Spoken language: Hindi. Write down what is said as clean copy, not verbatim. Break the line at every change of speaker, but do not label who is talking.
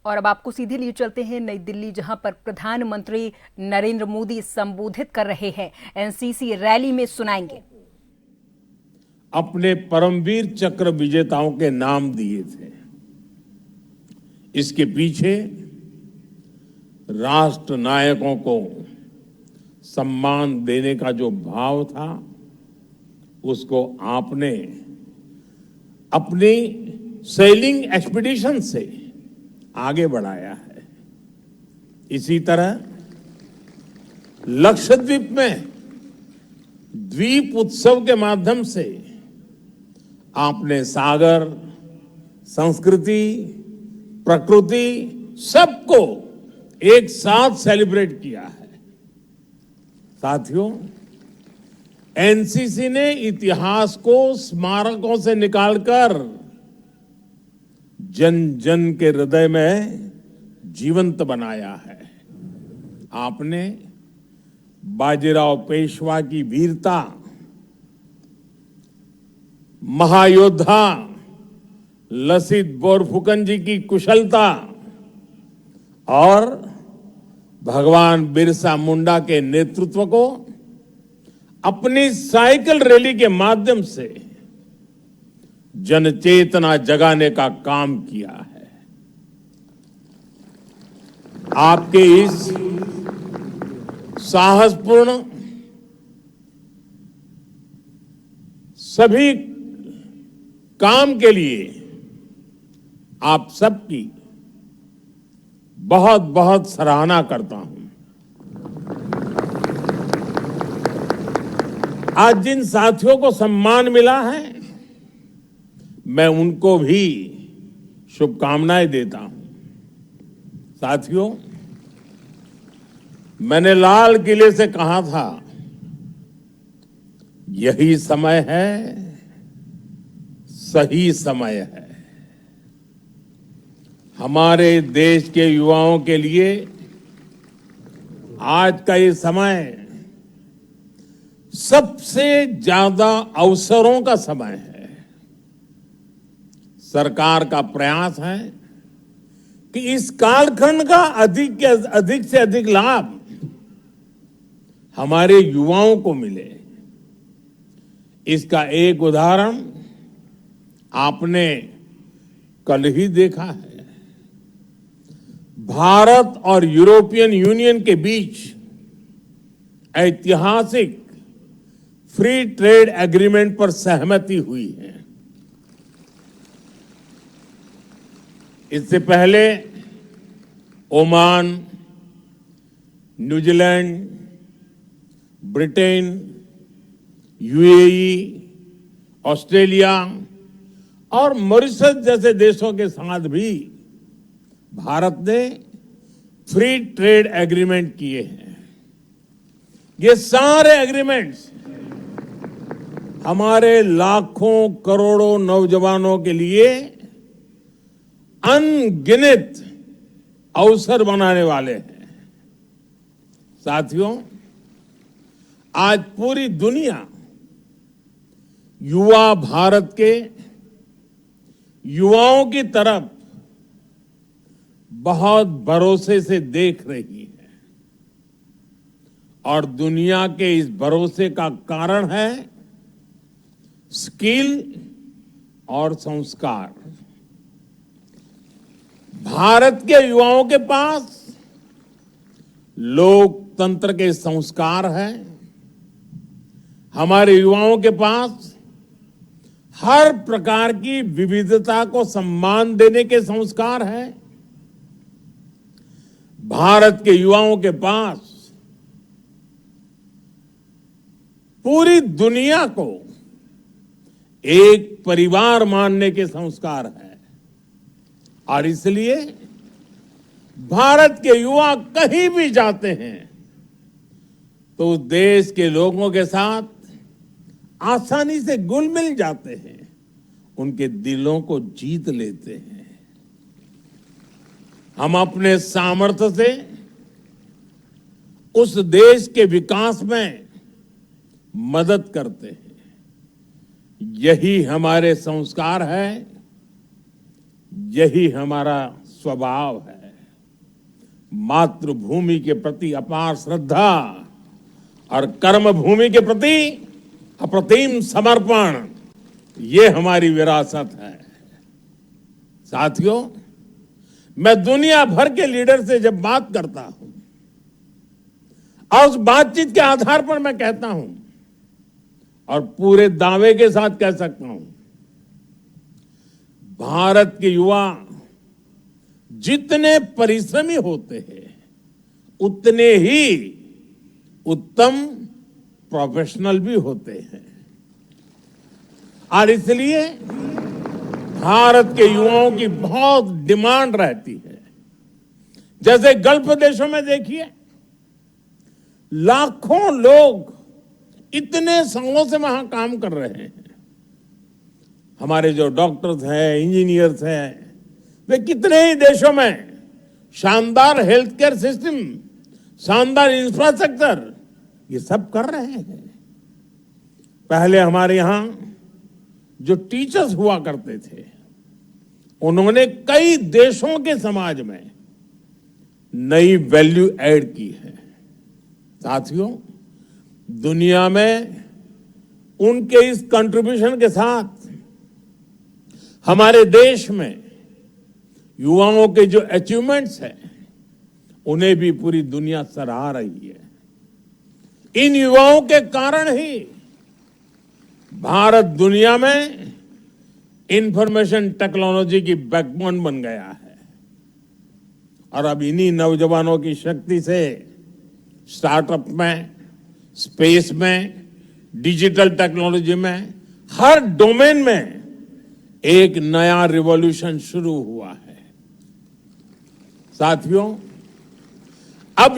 और अब आपको सीधे लिए चलते हैं नई दिल्ली, जहां पर प्रधानमंत्री नरेंद्र मोदी संबोधित कर रहे हैं। एनसीसी रैली में सुनाएंगे।
अपने परमवीर चक्र विजेताओं के नाम दिए थे। इसके पीछे राष्ट्र नायकों को सम्मान देने का जो भाव था, उसको आपने अपनी सेलिंग एक्सपीडिशन से आगे बढ़ाया है। इसी तरह लक्षद्वीप में द्वीप उत्सव के माध्यम से आपने सागर, संस्कृति, प्रकृति सबको एक साथ सेलिब्रेट किया है। साथियों, एनसीसी ने इतिहास को स्मारकों से निकालकर जन जन के हृदय में जीवंत बनाया है। आपने बाजीराव पेशवा की वीरता, महायोद्धा लसित बोरफुकन जी की कुशलता और भगवान बिरसा मुंडा के नेतृत्व को अपनी साइकिल रैली के माध्यम से जनचेतना जगाने का काम किया है। आपके इस साहसपूर्ण सभी काम के लिए आप सबकी बहुत बहुत सराहना करता हूं। आज जिन साथियों को सम्मान मिला है, मैं उनको भी शुभकामनाएं देता हूं। साथियों, मैंने लाल किले से कहा था, यही समय है, सही समय है। हमारे देश के युवाओं के लिए आज का ये समय सबसे ज्यादा अवसरों का समय है। सरकार का प्रयास है कि इस कालखंड का अधिक से अधिक लाभ हमारे युवाओं को मिले। इसका एक उदाहरण आपने कल ही देखा है। भारत और यूरोपियन यूनियन के बीच ऐतिहासिक फ्री ट्रेड एग्रीमेंट पर सहमति हुई है। इससे पहले Oman, New Zealand, Britain, UAE, Australia और मॉरिशस जैसे देशों के साथ भी भारत ने फ्री ट्रेड एग्रीमेंट किए हैं। ये सारे एग्रीमेंट्स हमारे लाखों करोड़ों नौजवानों के लिए अनगिनत अवसर बनाने वाले हैं। साथियों, आज पूरी दुनिया युवा भारत के युवाओं की तरफ बहुत भरोसे से देख रही है और दुनिया के इस भरोसे का कारण है स्किल और संस्कार। भारत के युवाओं के पास लोकतंत्र के संस्कार हैं। हमारे युवाओं के पास हर प्रकार की विविधता को सम्मान देने के संस्कार हैं। भारत के युवाओं के पास पूरी दुनिया को एक परिवार मानने के संस्कार है और इसलिए भारत के युवा कहीं भी जाते हैं तो उस देश के लोगों के साथ आसानी से घुल मिल जाते हैं, उनके दिलों को जीत लेते हैं। हम अपने सामर्थ्य से उस देश के विकास में मदद करते हैं। यही हमारे संस्कार है, यही हमारा स्वभाव है। मातृभूमि के प्रति अपार श्रद्धा और कर्म भूमि के प्रति अप्रतिम समर्पण, ये हमारी विरासत है। साथियों, मैं दुनिया भर के लीडर से जब बात करता हूं और उस बातचीत के आधार पर मैं कहता हूं और पूरे दावे के साथ कह सकता हूं, भारत के युवा जितने परिश्रमी होते हैं उतने ही उत्तम प्रोफेशनल भी होते हैं। और इसलिए भारत के युवाओं की बहुत डिमांड रहती है। जैसे गल्फ देशों में देखिए, लाखों लोग इतने सालों से वहां काम कर रहे हैं। हमारे जो डॉक्टर्स हैं, इंजीनियर्स हैं, वे कितने ही देशों में शानदार हेल्थ केयर सिस्टम, शानदार इंफ्रास्ट्रक्चर, ये सब कर रहे हैं। पहले हमारे यहां जो टीचर्स हुआ करते थे, उन्होंने कई देशों के समाज में नई वैल्यू ऐड की है। साथियों, दुनिया में उनके इस कंट्रीब्यूशन के साथ हमारे देश में युवाओं के जो अचीवमेंट्स हैं, उन्हें भी पूरी दुनिया सराह रही है। इन युवाओं के कारण ही भारत दुनिया में इंफॉर्मेशन टेक्नोलॉजी की बैकबोन बन गया है। और अब इन्हीं नौजवानों की शक्ति से स्टार्टअप में, स्पेस में, डिजिटल टेक्नोलॉजी में, हर डोमेन में एक नया रिवॉल्यूशन शुरू हुआ है। साथियों, अब